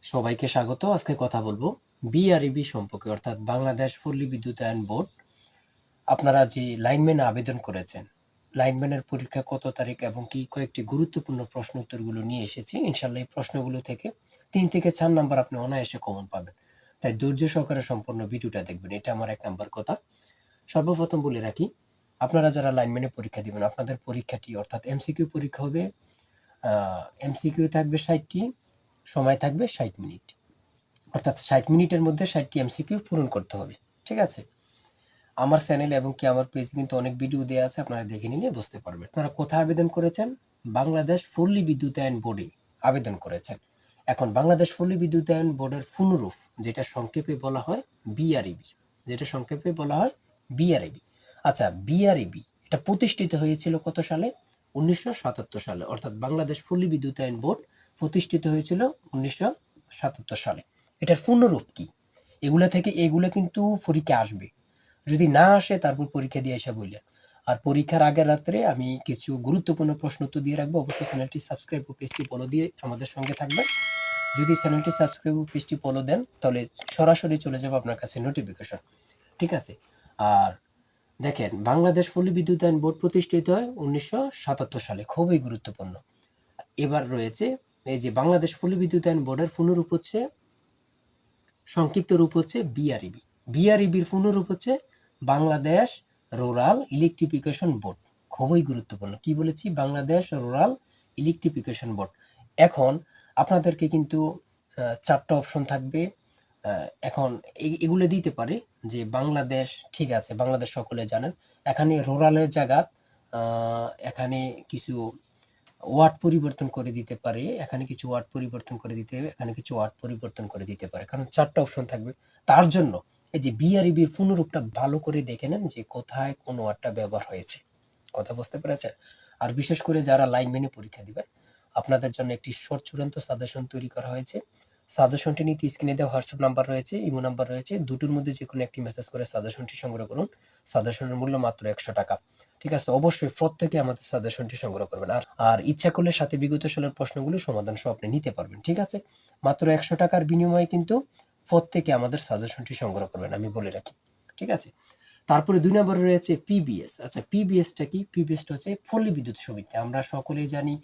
সবাইকে স্বাগত। আজকে কথা বলবো বিআরইবি সম্পর্কে, অর্থাৎ বাংলাদেশ পল্লী বিদ্যুতায়ন বোর্ড। আপনারা যে লাইনম্যানে আবেদন করেছেন, লাইনম্যানের পরীক্ষা কত তারিখ এবং কি কয়েকটি গুরুত্বপূর্ণ প্রশ্ন উত্তরগুলো নিয়ে এসেছি। ইনশাল্লাহ এই প্রশ্নগুলো থেকে 3 থেকে 4 নাম্বার আপনি অনায়াসে কমন পাবেন। তাই ধৈর্য সহকারে সম্পূর্ণ ভিডিওটা দেখবেন, এটা আমার 1 নাম্বার কথা। সর্বপ্রথম বলে রাখি, আপনারা যারা লাইনম্যানে পরীক্ষা দিবেন, আপনাদের পরীক্ষাটি অর্থাৎ এমসিকিউ পরীক্ষা হবে। এমসিকিউ থাকবে 60টি, সময় থাকবে 60 মিনিট, অর্থাৎ 60 মিনিটের মধ্যে 60টি এমসিকিউ পূরণ করতে হবে। ঠিক আছে? আমার চ্যানেল এবং কি আমার পেজে কিন্তু অনেক ভিডিও দেওয়া আছে, আপনারা দেখে নিলে বুঝতে পারবেন। আপনারা কোথায় আবেদন করেছেন? বাংলাদেশ পল্লী বিদ্যুতায়ন বোর্ডে আবেদন করেছেন। এখন বাংলাদেশ পল্লী বিদ্যুতায়ন বোর্ডের পুনরূপ, যেটা সংক্ষেপে বলা হয় বিআরইবি, আচ্ছা, বিআরইবি এটা প্রতিষ্ঠিত হয়েছিল কত সালে? 1977 সালে, অর্থাৎ বাংলাদেশ পল্লী বিদ্যুতায়ন বোর্ড প্রতিষ্ঠিত হয়েছিল 1977 সালে। এটার পূর্ণরূপ কি? এগুলা কিন্তু পরীক্ষা আসবে। যদি না আসে তারপর পরীক্ষা দিয়ে এসে বললেন। আর পরীক্ষার আগের রাত্রে আমি কিছু গুরুত্বপূর্ণ প্রশ্ন উত্তর দিয়ে রাখবো। অবশ্যই চ্যানেলটি সাবস্ক্রাইব ও পেজটি ফলো দিয়ে আমাদের সঙ্গে থাকবেন। যদি চ্যানেলটি সাবস্ক্রাইব ও পেজটি ফলো দেন, তাহলে সরাসরি চলে যাবে আপনার কাছে নোটিফিকেশন। ঠিক আছে? আর দেখেন, বাংলাদেশ পল্লী বিদ্যুতায়ন বোর্ড প্রতিষ্ঠিত হয় 1977 সালে, খুবই গুরুত্বপূর্ণ। এবার রয়েছে এই যে বাংলাদেশ পল্লী বিদ্যুতায়ন বোর্ডের পুনরূপ হচ্ছে, সংক্ষিপ্ত রূপ হচ্ছে বিআরইবি। বিআরইবির পূর্ণরূপ হচ্ছে বাংলাদেশ রুরাল ইলেকট্রিফিকেশন বোর্ড। খুবই গুরুত্বপূর্ণ। কি বলেছি? Bangladesh rural electrification board. এখন আপনাদেরকে কিন্তু 4টা অপশন থাকবে। এখন এগুলো দিতে পারে যে বাংলাদেশ, ঠিক আছে, বাংলাদেশ সকলে জানেন। এখানে রুরালের জায়গা এখানে কিছু ওয়ার্ড পরিবর্তন করে দিতে পারে, এখানে কিছু ওয়ার্ড পরিবর্তন করে দিতে হবে, এখানে কিছু ওয়ার্ড পরিবর্তন করে দিতে পারে, কারণ 4টা অপশন থাকবে। তার জন্য এই যে বিআরইবির পুনরূপটা ভালো করে দেখে নেন যে কোথায় কোন ওয়ার্ডটা ব্যবহার হয়েছে। কথা বুঝতে পেরেছেন? আর বিশেষ করে যারা লাইনম্যানে পরীক্ষা দিবেন, আপনাদের জন্য একটি শর্ট চূড়ান্ত সাজেশন তৈরি করা হয়েছে। সাজেশনটি নিতে স্ক্রিনে দেওয়া হোয়াটসঅ্যাপ নাম্বার রয়েছে, ইমো নাম্বার রয়েছে, দুটোর মধ্যে যে কোনো একটি মেসেজ করে সাজেশনটি সংগ্রহ করুন। সাজেশনের মূল্য মাত্র 100 টাকা। ঠিক আছে? অবশ্যই প্রত্যেকে আমাদের সাজেশনটি সংগ্রহ করবেন। আর ইচ্ছা করলে সাথে বিগত সালের প্রশ্নগুলো সমাধান সহ আপনি নিতে পারবেন। ঠিক আছে? মাত্র 100 টাকার বিনিময়ে কিন্তু প্রত্যেকে আমাদের সাজেশনটি সংগ্রহ করবেন, আমি বলে রাখি। ঠিক আছে? তারপরে 2 নম্বরে রয়েছে পিবিএস। আচ্ছা, পিবিএসটা কি? পিবিএসটা হচ্ছে পল্লী বিদ্যুৎ সমিতি। আমরা সকলেই জানি,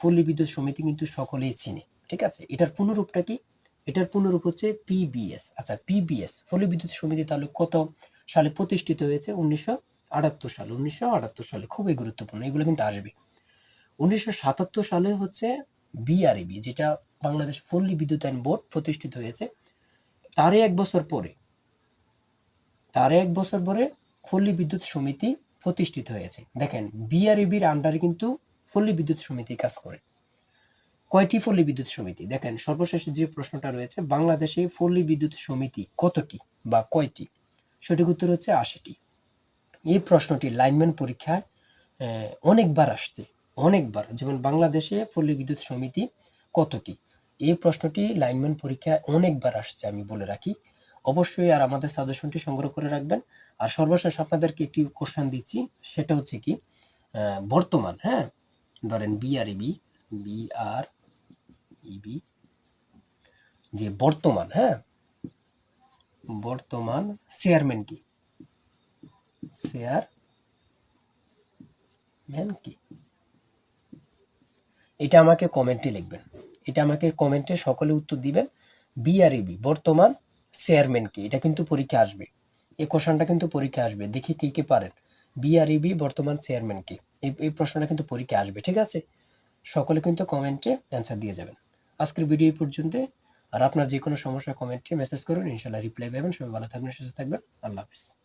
পল্লী বিদ্যুৎ সমিতি কিন্তু সকলেই চিনে। ঠিক আছে? এটার পুনরূপটা কি? এটার পুনরূপ হচ্ছে পিবিএস। আচ্ছা, পিবিএস পল্লী বিদ্যুৎ সমিতি তাহলে কত সালে প্রতিষ্ঠিত হয়েছে? 1978 সালে। 1978 সালে, খুবই গুরুত্বপূর্ণ, এগুলো কিন্তু আসবে। 1977 সালে হচ্ছে বিআরইবি, যেটা বাংলাদেশ পল্লী বিদ্যুতায়ন বোর্ড প্রতিষ্ঠিত হয়েছে। তারই এক বছর পরে পল্লী বিদ্যুৎ সমিতি প্রতিষ্ঠিত হয়েছে। দেখেন, বিআরইবির আন্ডারে কিন্তু পল্লী বিদ্যুৎ সমিতি কাজ করে। কয়টি পল্লী বিদ্যুৎ সমিতি? দেখেন, সর্বশেষ যে প্রশ্নটা রয়েছে, বাংলাদেশে পল্লী বিদ্যুৎ সমিতি কতটি বা কয়টি? সঠিক উত্তর হচ্ছে 80টি। এই প্রশ্নটি লাইনম্যান পরীক্ষায় অনেকবার আসছে, অনেকবার। যেমন বাংলাদেশে পল্লী বিদ্যুৎ সমিতি কতটি, এই প্রশ্নটি লাইনম্যান পরীক্ষায় অনেকবার আসছে, আমি বলে রাখি। অবশ্যই আর আমাদের সাজেশনটি সংগ্রহ করে রাখবেন। আর সর্বশেষ আপনাদেরকে একটি কোশ্চেন দিচ্ছি, সেটা হচ্ছে কি, বর্তমান, হ্যাঁ, ধরেন বিআরইবি, যে বর্তমান, হ্যাঁ, বর্তমান চেয়ারম্যান কি? চেয়ারম্যান কি? এটা আমাকে কমেন্টে লিখবেন। এটা আমাকে কমেন্টে সকলে উত্তর দিবেন। বিআরইবি বর্তমান চেয়ারম্যান কি? এটা কিন্তু পরীক্ষা আসবে। এই কোশ্চেনটা কিন্তু পরীক্ষা আসবে। দেখি কে কে পারেন। বিআরইবি বর্তমান চেয়ারম্যান কি? এই প্রশ্নটা কিন্তু পরীক্ষা আসবে। ঠিক আছে? সকলে কিন্তু কমেন্টে অ্যান্সার দিয়ে যাবেন। আজকের ভিডিও এই পর্যন্ত। আর আপনার যে কোনো সমস্যা কমেন্টে মেসেজ করুন, ইনশাআল্লাহ রিপ্লাই পাবেন। সবাই ভালো থাকবেন, সুস্থ থাকবেন। আল্লাহ হাফেজ।